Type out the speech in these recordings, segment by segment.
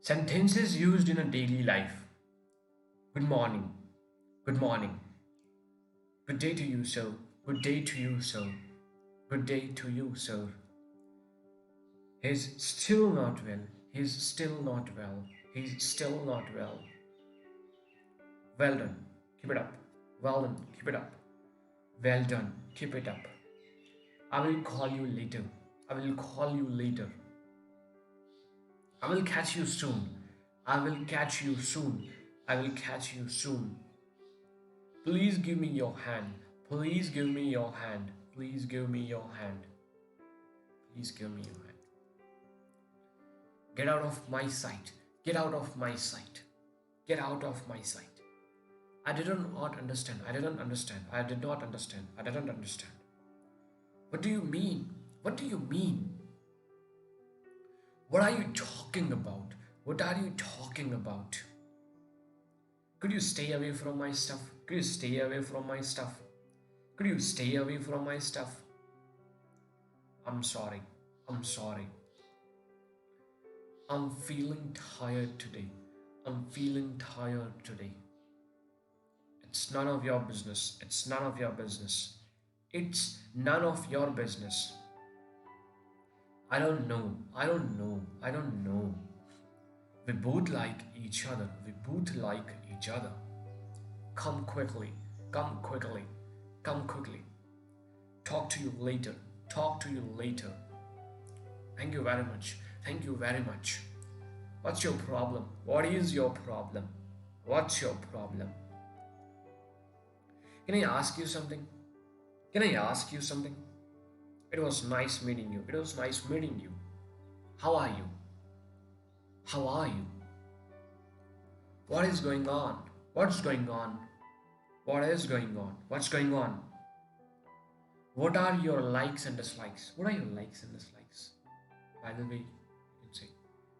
Sentences used in a daily life. Good morning. Good morning. Good day to you, sir. Good day to you, sir. Good day to you, sir. He's still not well. He's still not well. He's still not well. Well done. Keep it up. Well done. Keep it up. Well done. Keep it up. I will call you later. I will call you later. I will catch you soon. I will catch you soon. I will catch you soon. Please give me your hand. Please give me your hand. Please give me your hand. Please give me your hand. Get out of my sight. Get out of my sight. Get out of my sight. I did not understand. I didn't understand. I did not understand. I didn't understand. What do you mean? What do you mean? What are you talking about? What are you talking about? Could you stay away from my stuff? Could you stay away from my stuff? Could you stay away from my stuff? I'm sorry. I'm sorry. I'm feeling tired today. I'm feeling tired today. It's none of your business. It's none of your business. It's none of your business. I don't know. I don't know. I don't know. We both like each other. We both like each other. Come quickly. Come quickly. Come quickly. Talk to you later. Talk to you later. Thank you very much. Thank you very much. What's your problem? What is your problem? What's your problem? Can I ask you something? Can I ask you something? It was nice meeting you. It was nice meeting you. How are you? How are you? What is going on? What's going on? What is going on? What's going on? What are your likes and dislikes? What are your likes and dislikes? By the way, you can say,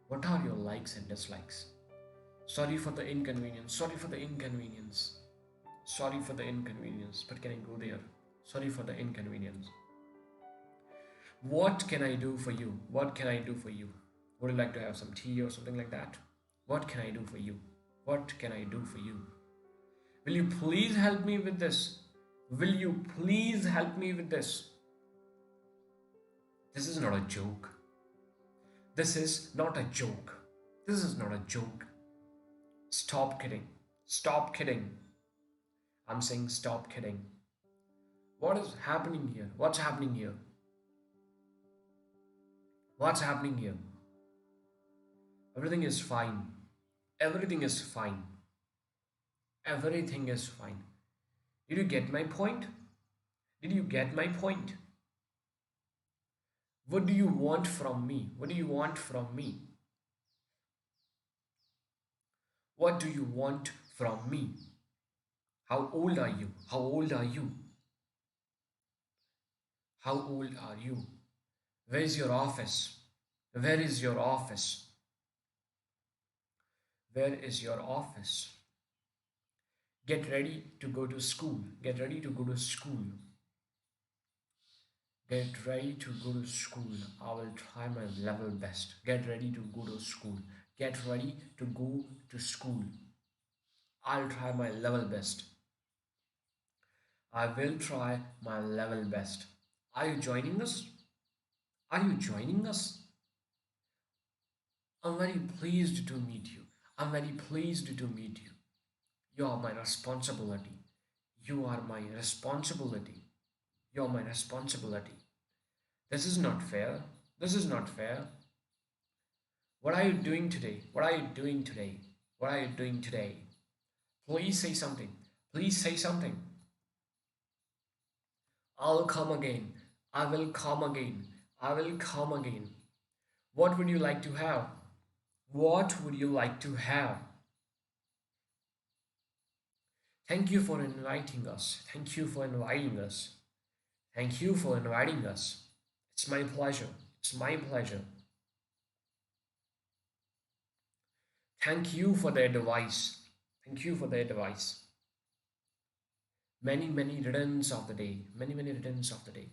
what are your likes and dislikes? Sorry for the inconvenience. Sorry for the inconvenience. Sorry for the inconvenience. But can I go there? Sorry for the inconvenience. What can I do for you? What can I do for you? Would you like to have some tea or something like that? What can I do for you? What can I do for you? Will you please help me with this? Will you please help me with this? This is not a joke. This is not a joke. This is not a joke. Stop kidding. Stop kidding. I'm saying stop kidding. What is happening here? What's happening here? What's happening here? Everything is fine. Everything is fine. Everything is fine. Did you get my point? Did you get my point? What do you want from me? What do you want from me? What do you want from me? How old are you? How old are you? How old are you? Where is your office? Where is your office? Where is your office? Get ready to go to school. Get ready to go to school. Get ready to go to school. I will try my level best. Get ready to go to school. Get ready to go to school. I'll try my level best. I will try my level best. Are you joining us? Are you joining us? I'm very pleased to meet you. I'm very pleased to meet you. You are my responsibility. You are my responsibility. You are my responsibility. This is not fair. This is not fair. What are you doing today? What are you doing today? What are you doing today? Please say something. Please say something. I'll come again. I will come again. I will come again. What would you like to have? What would you like to have? Thank you for inviting us. Thank you for inviting us. Thank you for inviting us. It's my pleasure. It's my pleasure. Thank you for the advice. Thank you for the advice. Many, many returns of the day. Many, many returns of the day.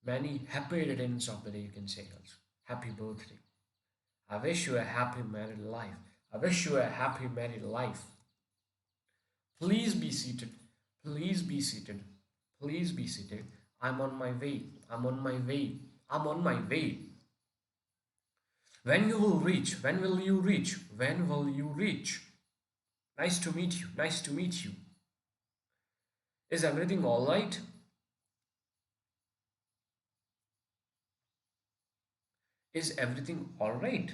Many happy returns of the day, you can say also. Happy birthday. I wish you a happy married life. I wish you a happy married life. Please be seated. Please be seated. Please be seated. I'm on my way. I'm on my way. I'm on my way. When you will reach? When will you reach? When will you reach? Nice to meet you. Nice to meet you. Is everything alright? Is everything alright?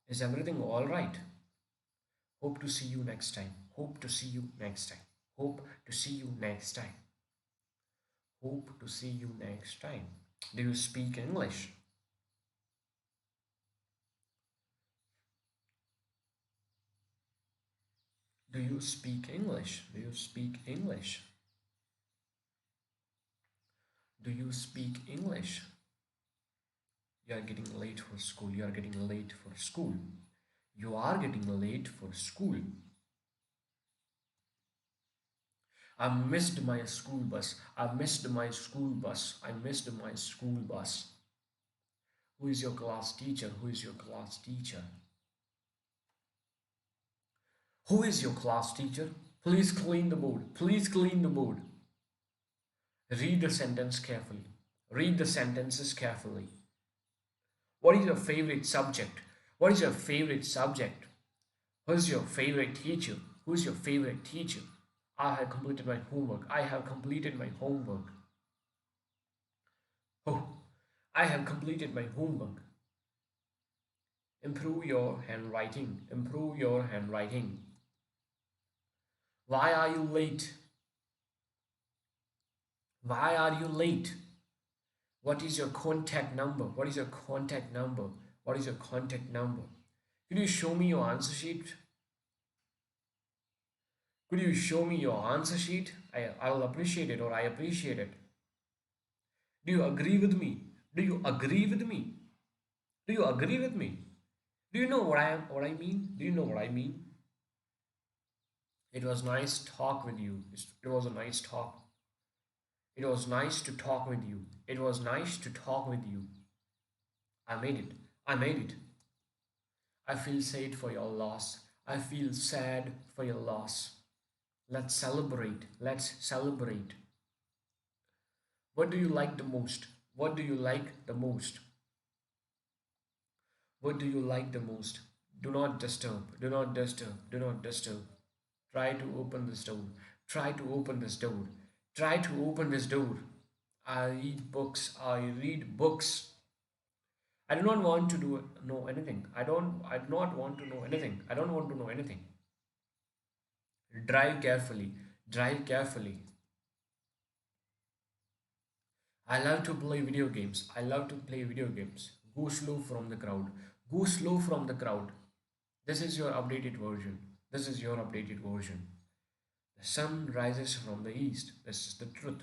Is everything alright? Hope to see you next time. Hope to see you next time. Hope to see you next time. Hope to see you next time. Do you speak English? Do you speak English? Do you speak English? Do you speak English? You are getting late for school. You are getting late for school. You are getting late for school. I missed my school bus. I missed my school bus. I missed my school bus. Who is your class teacher? Who is your class teacher? Who is your class teacher? Please clean the board. Please clean the board. Read the sentence carefully. Read the sentences carefully. What is your favorite subject? What is your favorite subject? Who's your favorite teacher? Who's your favorite teacher? I have completed my homework. I have completed my homework. Oh, I have completed my homework. Improve your handwriting. Improve your handwriting. Why are you late? Why are you late? What is your contact number? What is your contact number? What is your contact number? Could you show me your answer sheet? Could you show me your answer sheet? I'll appreciate it, or I appreciate it. Do you agree with me? Do you agree with me? Do you agree with me? Do you know what I mean? Do you know what I mean? It was nice talk with you. It was a nice talk. It was nice to talk with you. It was nice to talk with you. I made it. I made it. I feel sad for your loss. I feel sad for your loss. Let's celebrate. Let's celebrate. What do you like the most? What do you like the most? What do you like the most? Do not disturb. Do not disturb. Do not disturb. Try to open this door. Try to open this door. Try to open this door. I read books. I read books. I do not want to know anything. I do not want to know anything. I don't want to know anything. Drive carefully. Drive carefully. I love to play video games. I love to play video games. Go slow from the crowd. Go slow from the crowd. This is your updated version. This is your updated version. The sun rises from the east. This is the truth.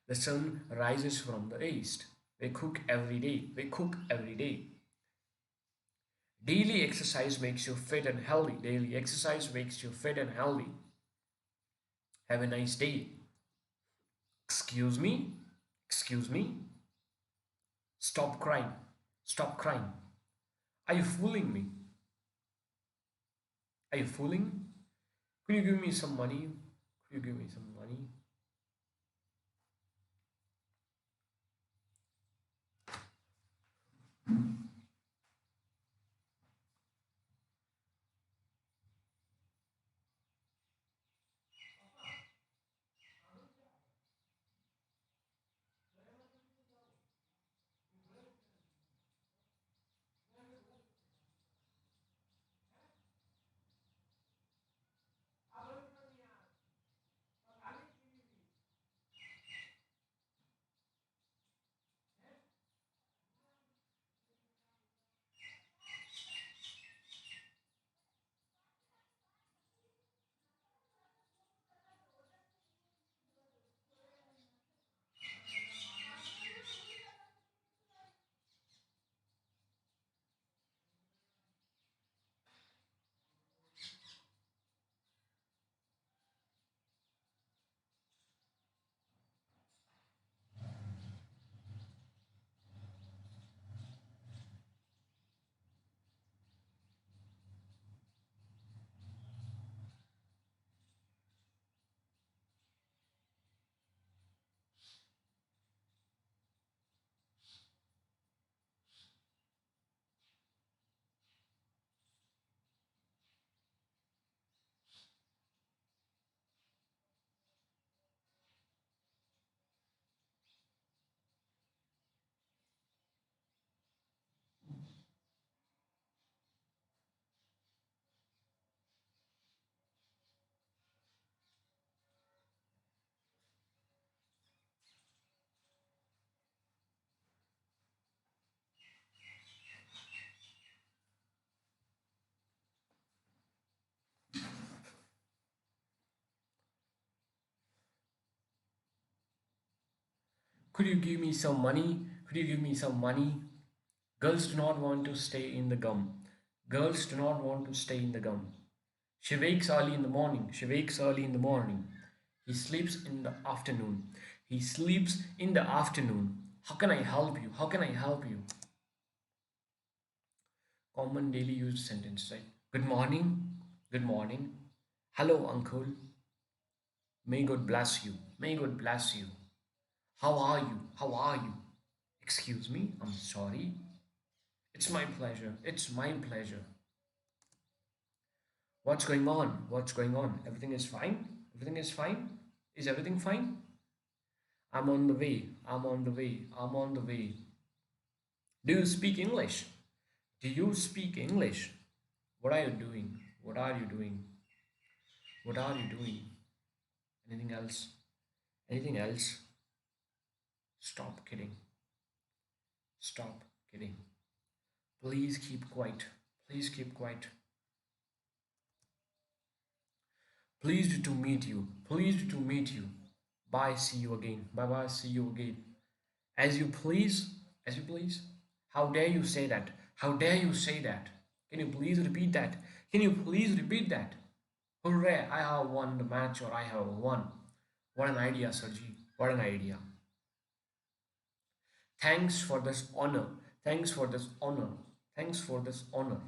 The sun rises from the east. We cook every day. We cook every day. Daily exercise makes you fit and healthy. Daily exercise makes you fit and healthy. Have a nice day. Excuse me? Excuse me? Stop crying. Stop crying. Are you fooling me? Are you fooling? Could you give me some money? Could you give me some money? Could you give me some money? Could you give me some money? Girls do not want to stay in the gum. Girls do not want to stay in the gum. She wakes early in the morning. She wakes early in the morning. He sleeps in the afternoon. He sleeps in the afternoon. How can I help you? How can I help you? Common daily used sentence, right? Good morning. Good morning. Hello, uncle. May God bless you. May God bless you. How are you? How are you? Excuse me, I'm sorry. It's my pleasure. It's my pleasure. What's going on? What's going on? Everything is fine? Everything is fine? Is everything fine? I'm on the way. I'm on the way. I'm on the way. Do you speak English? Do you speak English? What are you doing? What are you doing? What are you doing? Anything else? Anything else? Stop kidding. Stop kidding. Please keep quiet. Please keep quiet. Pleased to meet you. Pleased to meet you. Bye. See you again. Bye bye. See you again. As you please. As you please. How dare you say that? How dare you say that? Can you please repeat that? Can you please repeat that? Hooray! I have won the match or I have won. What an idea, Sergi. What an idea. Thanks for this honor. Thanks for this honor. Thanks for this honor.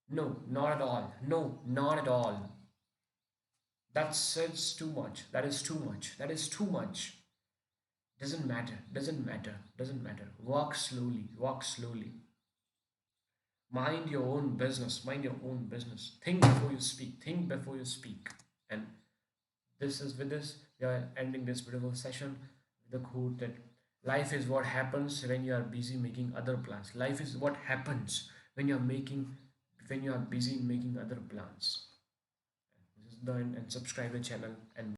No, not at all. No, not at all. That says too much. That is too much. That is too much. Doesn't matter. Doesn't matter. Doesn't matter. Walk slowly. Walk slowly. Mind your own business. Mind your own business. Think before you speak. Think before you speak. And this is with this, we are ending this beautiful session with the quote that life is what happens when you are busy making other plans. Life is what happens when you are busy making other plans. This is the end, and subscribe the channel and